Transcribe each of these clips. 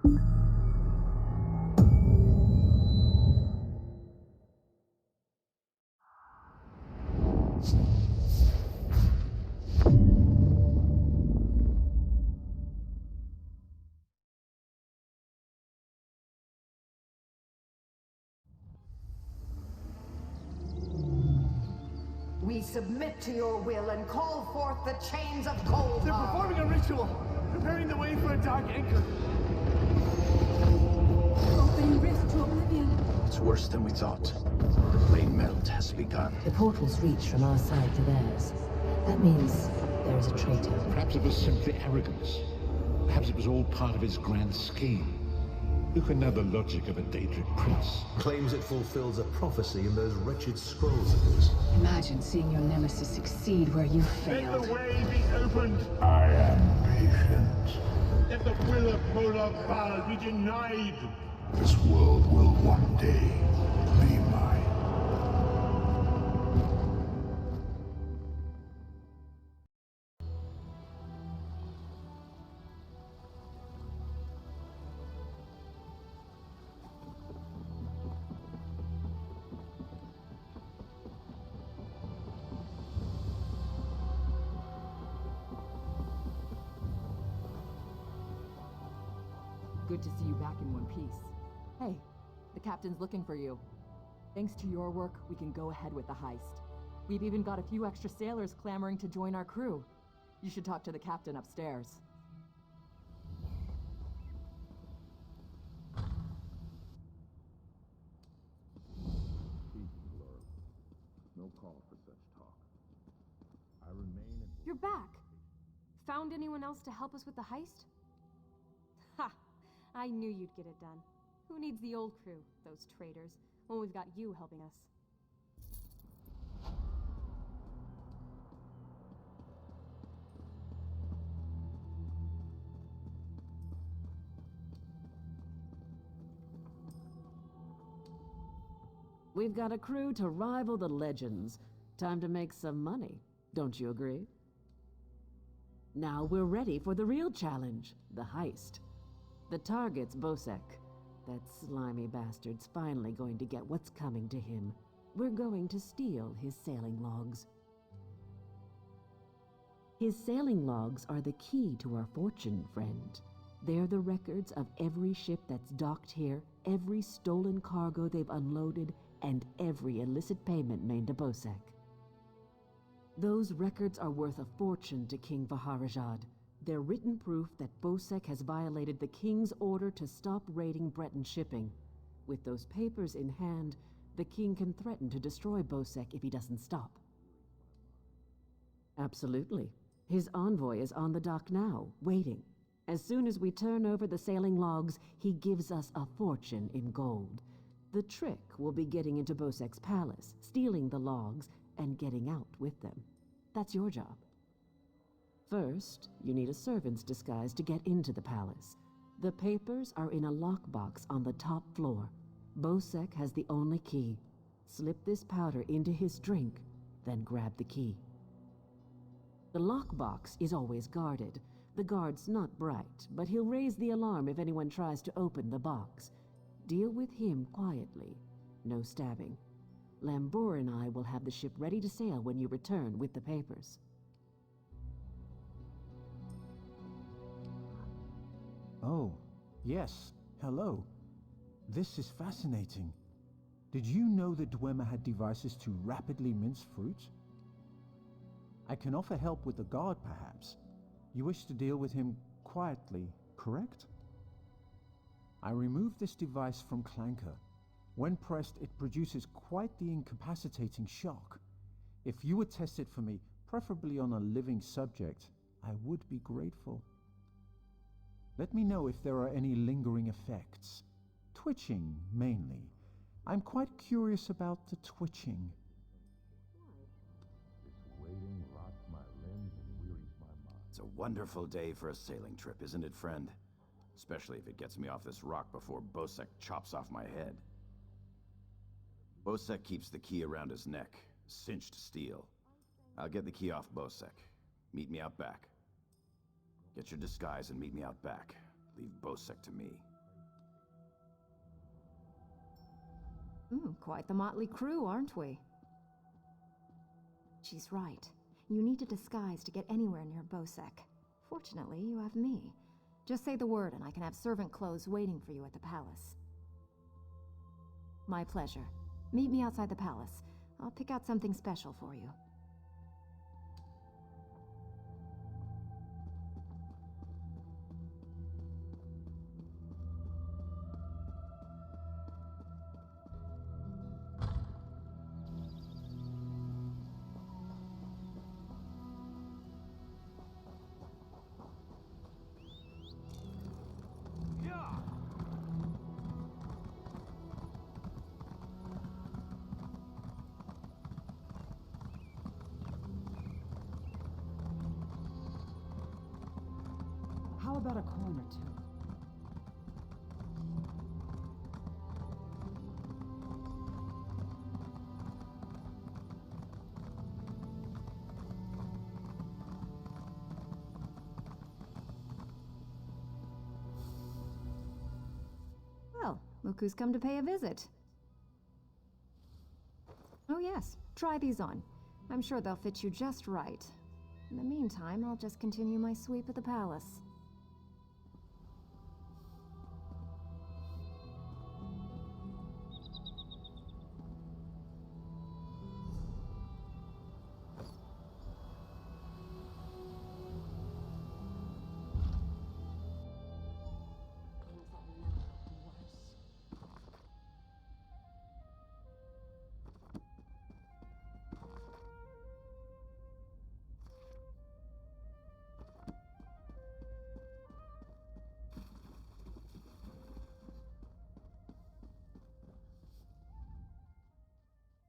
We submit to your will and call forth the chains of cold. They're performing a ritual, preparing the way for a dark anchor. Opening rift to oblivion. It's worse than we thought. The plane melt has begun. The portals reach from our side to theirs. That means there is a traitor. Perhaps it was simply arrogance. Perhaps it was all part of his grand scheme. Who can know the logic of a Daedric prince? Claims it fulfills a prophecy in those wretched scrolls of his. Imagine seeing your nemesis succeed where you failed. Let the way be opened. I am patient. Let the will of Mola Bal be denied. This world will one day be mine. Good to see you back in one piece. Hey, the captain's looking for you. Thanks to your work, we can go ahead with the heist. We've even got a few extra sailors clamoring to join our crew. You should talk to the captain upstairs. No call for such talk. I remain in... You're back! Found anyone else to help us with the heist? Ha! I knew you'd get it done. Who needs the old crew, those traitors, when we've got you helping us? We've got a crew to rival the legends. Time to make some money. Don't you agree? Now we're ready for the real challenge, the heist. The target's Bosek. That slimy bastard's finally going to get what's coming to him. We're going to steal his sailing logs. His sailing logs are the key to our fortune, friend. They're the records of every ship that's docked here, every stolen cargo they've unloaded, and every illicit payment made to Bosek. Those records are worth a fortune to King Vaharajad. They're written proof that Bosek has violated the king's order to stop raiding Breton shipping. With those papers in hand, the king can threaten to destroy Bosek if he doesn't stop. Absolutely. His envoy is on the dock now, waiting. As soon as we turn over the sailing logs, he gives us a fortune in gold. The trick will be getting into Bosek's palace, stealing the logs, and getting out with them. That's your job. First, you need a servant's disguise to get into the palace. The papers are in a lockbox on the top floor. Bosek has the only key. Slip this powder into his drink, then grab the key. The lockbox is always guarded. The guard's not bright, but he'll raise the alarm if anyone tries to open the box. Deal with him quietly. No stabbing. Lambor and I will have the ship ready to sail when you return with the papers. Oh, yes. Hello. This is fascinating. Did you know that Dwemer had devices to rapidly mince fruit? I can offer help with the guard, perhaps. You wish to deal with him quietly, correct? I removed this device from Clanker. When pressed, it produces quite the incapacitating shock. If you would test it for me, preferably on a living subject, I would be grateful. Let me know if there are any lingering effects. Twitching, mainly. I'm quite curious about the twitching. This waiting rots my limbs and wearies my mind. It's a wonderful day for a sailing trip, isn't it, friend? Especially if it gets me off this rock before Bosek chops off my head. Bosek keeps the key around his neck, cinched steel. I'll get the key off Bosek. Meet me out back. Get your disguise and meet me out back. Leave Bosek to me. Quite the motley crew, aren't we? She's right. You need a disguise to get anywhere near Bosek. Fortunately, you have me. Just say the word and I can have servant clothes waiting for you at the palace. My pleasure. Meet me outside the palace. I'll pick out something special for you. How about a coin or two? Well, look who's come to pay a visit. Oh yes, try these on. I'm sure they'll fit you just right. In the meantime, I'll just continue my sweep of the palace.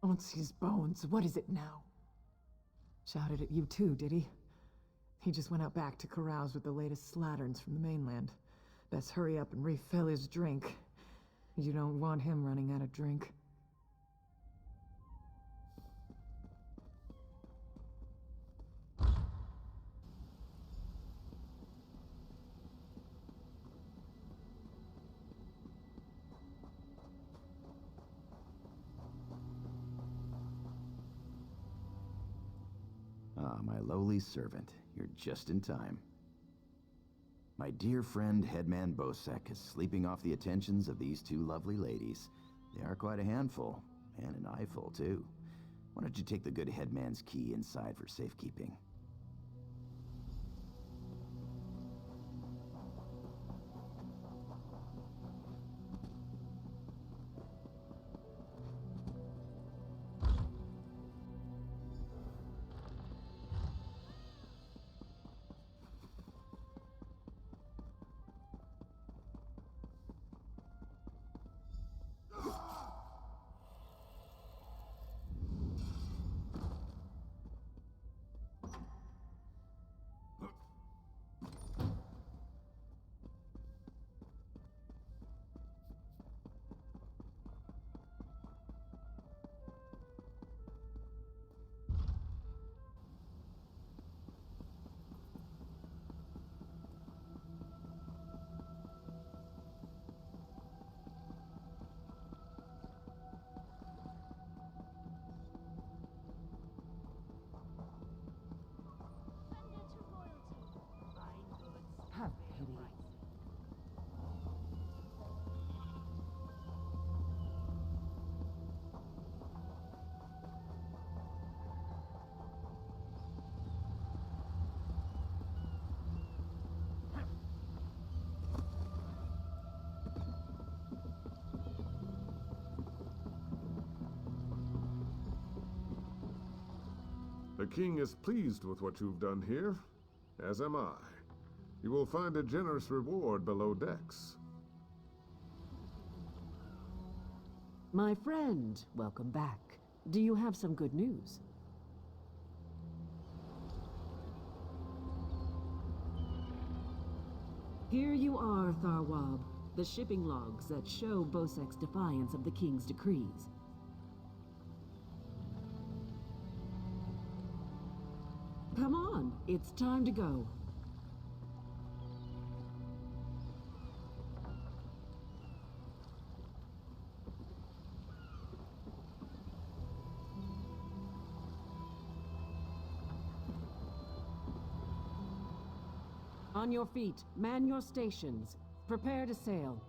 Onsi's bones, what is it now? Shouted at you too, did he? He just went out back to carouse with the latest slatterns from the mainland. Best hurry up and refill his drink. You don't want him running out of drink. Ah, my lowly servant. You're just in time. My dear friend, Headman Bosek, is sleeping off the attentions of these two lovely ladies. They are quite a handful, and an eyeful, too. Why don't you take the good Headman's key inside for safekeeping? Have pity. The king is pleased with what you've done here, as am I. You will find a generous reward below decks. My friend, welcome back. Do you have some good news? Here you are, Tharwab. The shipping logs that show Bosek's defiance of the king's decrees. Come on, it's time to go. On your feet, man your stations. Prepare to sail.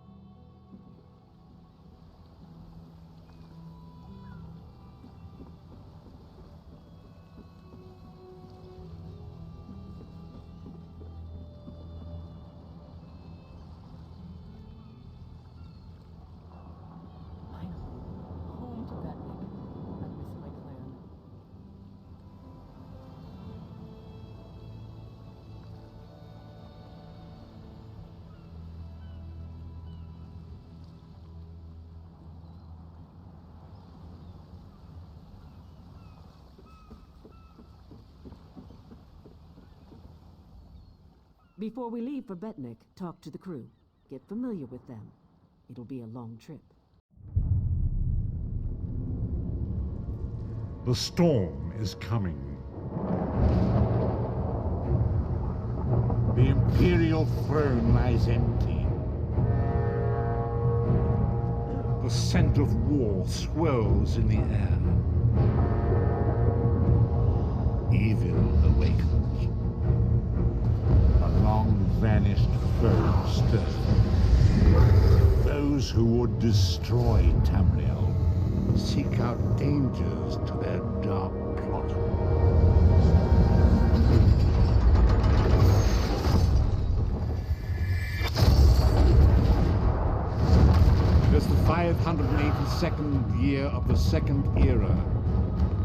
Home to Betnick. I miss my clan. Before we leave for Betnick, talk to the crew. Get familiar with them. It'll be a long trip. The storm is coming. The Imperial throne lies empty. The scent of war swirls in the air. Evil awakens. A long-vanished foe stirs. Those who would destroy Tamriel seek out dangers to their dark plot. It is the 582nd year of the Second Era.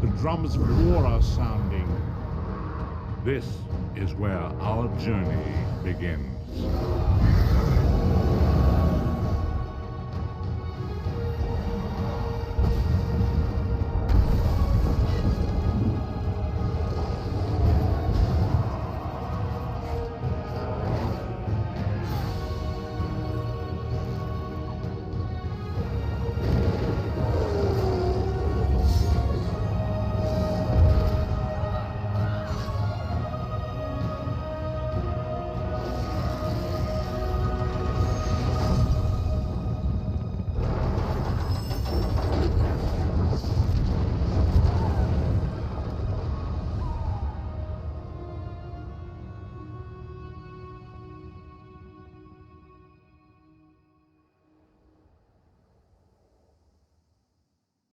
The drums of war are sounding. This is where our journey begins.